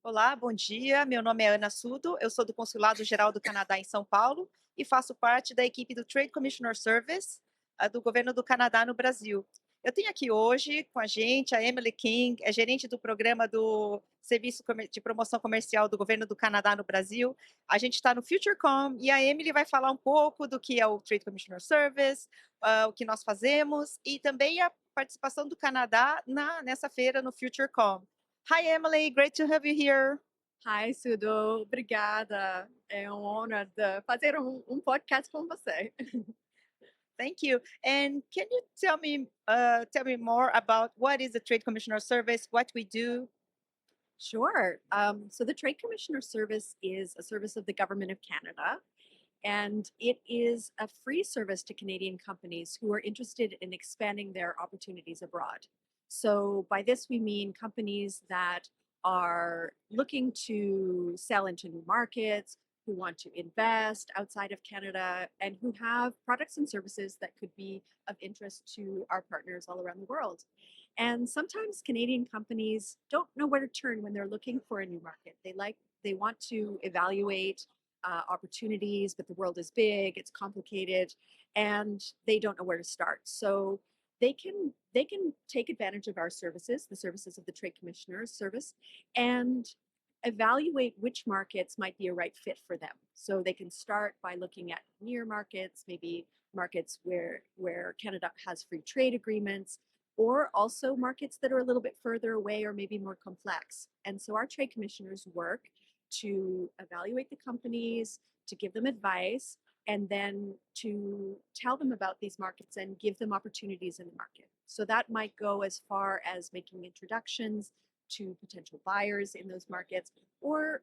Olá, bom dia. Meu nome é Ana Sudo, eu sou do Consulado Geral do Canadá em São Paulo e faço parte da equipe do Trade Commissioner Service, do governo do Canadá no Brasil. Eu tenho aqui hoje com a gente a Emily King, é gerente do programa do Serviço de Promoção Comercial do governo do Canadá no Brasil. A gente está no FutureCom e a Emily vai falar um pouco do que é o Trade Commissioner Service, o que nós fazemos e também a participação do Canadá nessa feira no FutureCom. Hi, Emily. Great to have you here. Hi, Sudo. Obrigada. É uma honra de fazer um podcast com você. Thank you. And can you tell me more about what is the Trade Commissioner Service, what we do? Sure. So the Trade Commissioner Service is a service of the Government of Canada, and it is a free service to Canadian companies who are interested in expanding their opportunities abroad. So by this, we mean companies that are looking to sell into new markets, who want to invest outside of Canada, and who have products and services that could be of interest to our partners all around the world. And sometimes Canadian companies don't know where to turn when they're looking for a new market. They want to evaluate opportunities, but the world is big, it's complicated, and they don't know where to start. So they can take advantage of our services, the services of the Trade Commissioner's Service, and evaluate which markets might be a right fit for them. So they can start by looking at near markets, maybe markets where Canada has free trade agreements, or also markets that are a little bit further away or maybe more complex. And so our trade commissioners work to evaluate the companies, to give them advice, and then to tell them about these markets and give them opportunities in the market. So that might go as far as making introductions to potential buyers in those markets, or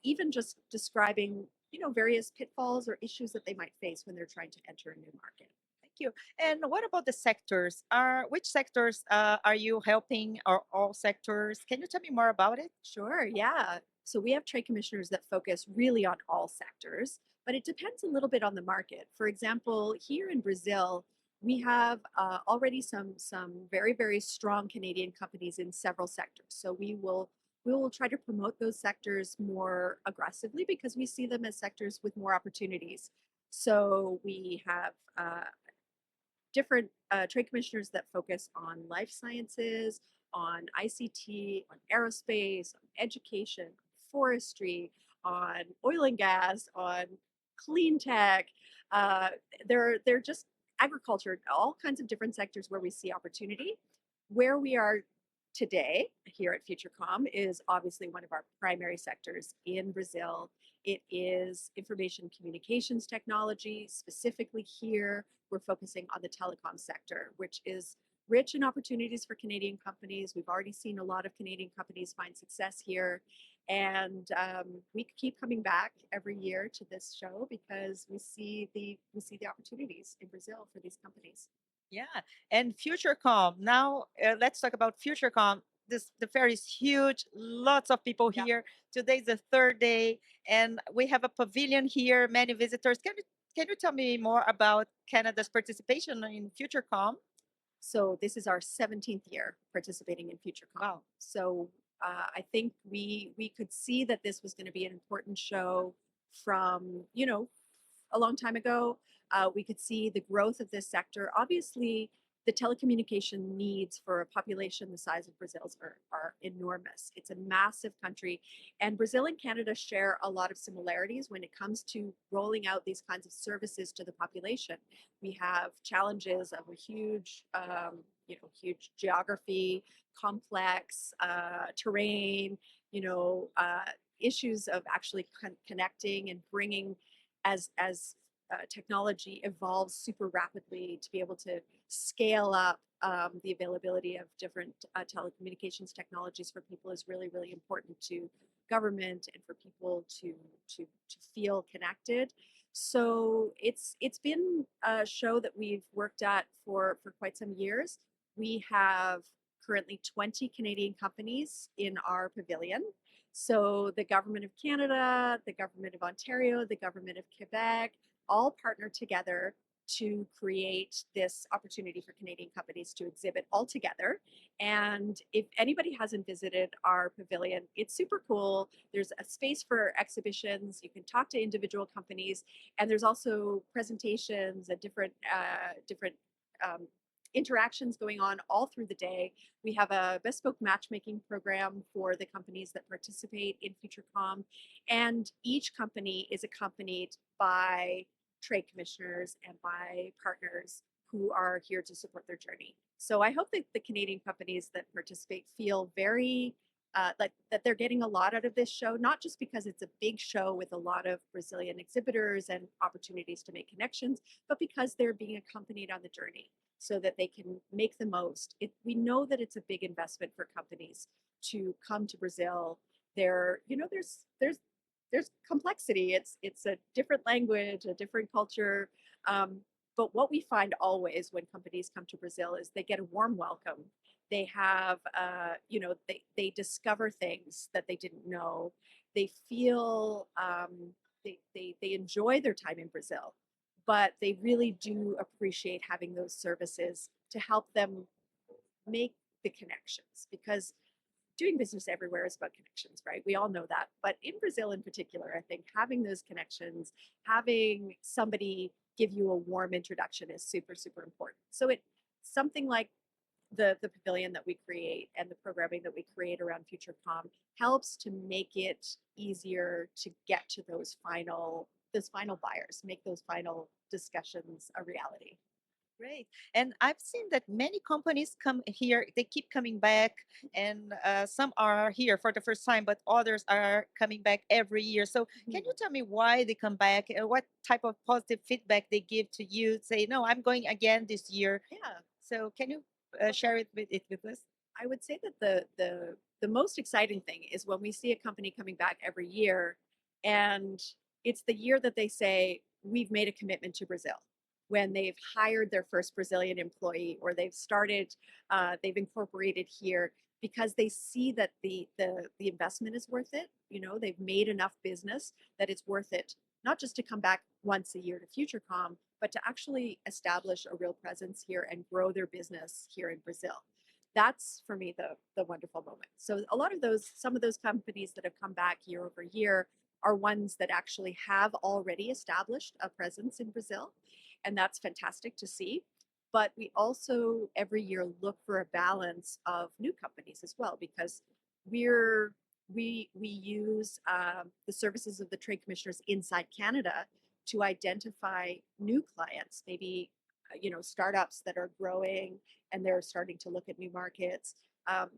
even just describing, various pitfalls or issues that they might face when they're trying to enter a new market. Thank you. And what about the sectors? Which sectors are you helping, or all sectors? Can you tell me more about it? Sure, yeah. So we have trade commissioners that focus really on all sectors, but it depends a little bit on the market. For example, here in Brazil, we have already some very strong Canadian companies in several sectors. So we will try to promote those sectors more aggressively because we see them as sectors with more opportunities. So we have different trade commissioners that focus on life sciences, on ICT, on aerospace, on education, forestry, on oil and gas, on clean tech. Uh, they're just agriculture, all kinds of different sectors where we see opportunity. Where we are today here at FutureCom is obviously one of our primary sectors in Brazil. It is information communications technology. Specifically here, we're focusing on the telecom sector, which is rich in opportunities for Canadian companies. We've already seen a lot of Canadian companies find success here. And we keep coming back every year to this show because we see the opportunities in Brazil for these companies. Yeah, and FutureCom. Now, let's talk about FutureCom. The fair is huge. Lots of people Yeah. here. Today's the third day, and we have a pavilion here. Many visitors. Can you tell me more about Canada's participation in FutureCom? So this is our 17th year participating in FutureCom. Wow. So I think we could see that this was going to be an important show from a long time ago. We could see the growth of this sector. Obviously, the telecommunication needs for a population the size of Brazil's are enormous. It's a massive country, and Brazil and Canada share a lot of similarities when it comes to rolling out these kinds of services to the population. We have challenges of a huge geography, complex terrain, issues of actually connecting and bringing as technology evolves super rapidly to be able to scale up the availability of different telecommunications technologies for people is really important to government and for people to feel connected. So it's been a show that we've worked at for quite some years. We have currently 20 Canadian companies in our pavilion. So the government of Canada, the government of Ontario, the government of Quebec, all partner together to create this opportunity for Canadian companies to exhibit all together. And if anybody hasn't visited our pavilion, it's super cool. There's a space for exhibitions. You can talk to individual companies, and there's also presentations and different um, interactions going on all through the day. We have a bespoke matchmaking program for the companies that participate in FutureCom, and each company is accompanied by trade commissioners and by partners who are here to support their journey. So I hope that the Canadian companies that participate feel very like that they're getting a lot out of this show, not just because it's a big show with a lot of Brazilian exhibitors and opportunities to make connections, but because they're being accompanied on the journey so that they can make the most. We know that it's a big investment for companies to come to Brazil. There's complexity. It's a different language, a different culture. But what we find always when companies come to Brazil is they get a warm welcome. They have, they discover things that they didn't know. They feel, they enjoy their time in Brazil, but they really do appreciate having those services to help them make the connections, because doing business everywhere is about connections, right? We all know that. But in Brazil in particular, I think having those connections, having somebody give you a warm introduction is super, super important. So something like the pavilion that we create and the programming that we create around FutureCom helps to make it easier to get to those final buyers, make those final discussions a reality. Great. And I've seen that many companies come here, they keep coming back, and some are here for the first time, but others are coming back every year. So, can you Mhm. tell me why they come back and what type of positive feedback they give to you? Say, no, I'm going again this year. Yeah. So, can you Well, share it with us? I would say that the most exciting thing is when we see a company coming back every year, and it's the year that they say we've made a commitment to Brazil. When they've hired their first Brazilian employee, or they've incorporated here because they see that the investment is worth it. They've made enough business that it's worth it, not just to come back once a year to FutureCom, but to actually establish a real presence here and grow their business here in Brazil. That's for me the wonderful moment. So some of those companies that have come back year over year are ones that actually have already established a presence in Brazil, and that's fantastic to see. But we also every year look for a balance of new companies as well, because we use the services of the trade commissioners inside Canada to identify new clients, maybe startups that are growing and they're starting to look at new markets.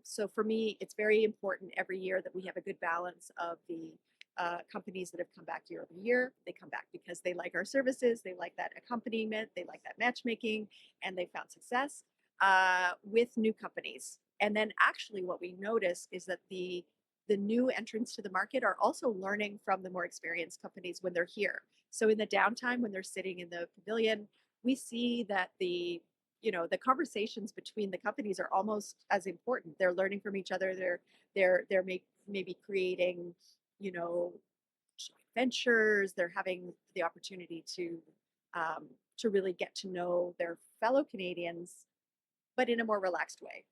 So for me, it's very important every year that we have a good balance of the companies that have come back year over year. They come back because they like our services, they like that accompaniment, they like that matchmaking, and they found success with new companies. And then actually what we notice is that the new entrants to the market are also learning from the more experienced companies when they're here. So in the downtime, when they're sitting in the pavilion, we see that the conversations between the companies are almost as important. They're learning from each other. They're maybe creating you know joint ventures. They're having the opportunity to really get to know their fellow Canadians, but in a more relaxed way,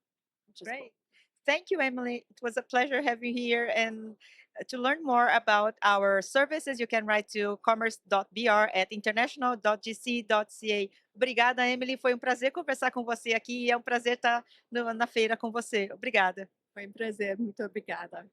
which is cool. Great. Thank you, Emily. It was a pleasure having you here. And to learn more about our services, you can write to commerce.br@international.gc.ca. Obrigada, Emily. Foi um prazer conversar com você aqui e é um prazer estar na feira com você. Obrigada. Foi um prazer, muito obrigada.